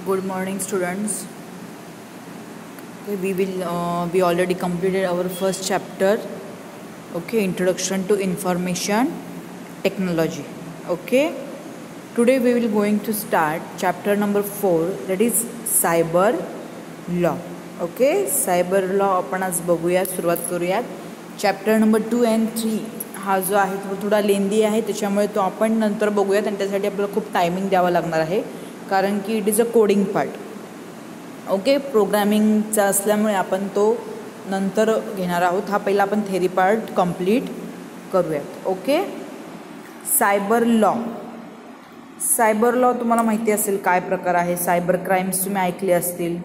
Good morning, students. Okay, we already completed our first chapter. Okay, Introduction to Information Technology. Okay, today we will going to start chapter number 4, that is Cyber Law. Okay, Cyber Law आपण आज बघूया, सुरुवात करूयात. Chapter number 2 and 3 हा जो आहे तो थोडा लेंदी आहे, त्याच्यामुळे तो आपण नंतर बघूयात आणि त्यासाठी आपल्याला खूप टायमिंग द्यावा लागणार आहे, कारण की it is a coding part. Okay, प्रोग्रामिंगचा असल्यामुळे आपण तो नंतर घेणार आहोत. हा पहिला आपण थेरी पार्ट कंप्लीट करूयात. Okay, cyber law. Cyber law तुम्हाला माहिती असेल काय प्रकार आहे. सायबर क्राईम्स तुम्ही ऐकले असतील.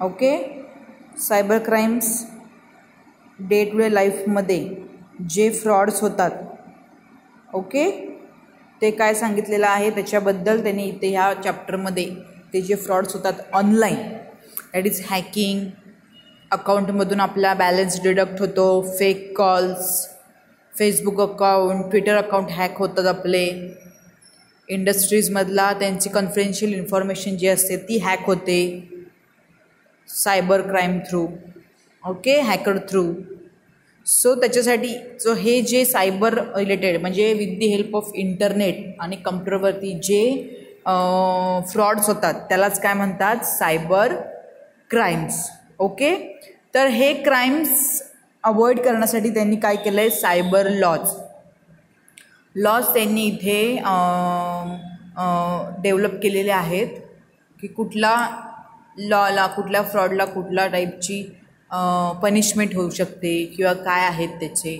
Okay, cyber crimes day to day लाईफमध्ये जे फ्रॉड्स होतात, ओके, ते काय सांगितलेलं आहे त्याच्याबद्दल त्यांनी इथे ह्या चॅप्टरमध्ये ते जे फ्रॉड्स होतात ऑनलाईन, दॅट इज हॅकिंग, अकाउंटमधून आपला बॅलन्स डिडक्ट होतो, fake calls, Facebook account, Twitter account hack होतात आपले, इंडस्ट्रीजमधला त्यांची कॉन्फिडेन्शियल इन्फॉर्मेशन जी असते ती हॅक होते cyber crime through. Okay, hacker through. So त्याच्यासाठी हे जे सायबर रिलेटेड म्हणजे with the help of internet आणि कम्प्युटरवरती जे फ्रॉड्स होतात त्यालाच काय म्हणतात, सायबर क्राईम्स. ओके, तर हे क्राईम्स अवॉइड करण्यासाठी त्यांनी काय केलं आहे, सायबर लॉज त्यांनी इथे डेव्हलप केलेले आहेत की कुठला लॉला, कुठल्या फ्रॉडला कुठल्या टाईपची पनिशमेंट होऊ शकते किंवा काय आहेत त्याचे,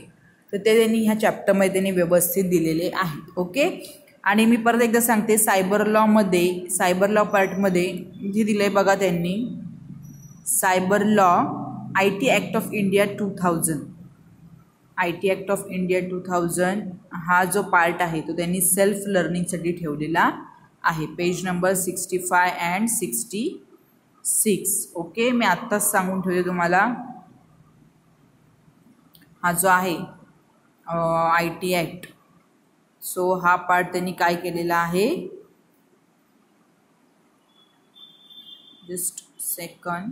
तर ते त्यांनी ह्या चॅप्टरमध्ये त्यांनी व्यवस्थित दिलेले आहेत. ओके, आणि मी परत एकदा सांगते, सायबर लॉमध्ये, सायबर लॉ पार्टमध्ये जे दिलं आहे बघा त्यांनी, cyber law IT act of India 2000, IT act of India 2000 हा जो पार्ट आहे तो त्यांनी सेल्फ लर्निंगसाठी ठेवलेला आहे. Page number 65 and 66. ओके, मी आत्ताच सांगून ठेवते तुम्हाला. हा जो आहे IT ॲक्ट, सो हा पार्ट त्यांनी काय केलेला आहे, जस्ट सेकंड,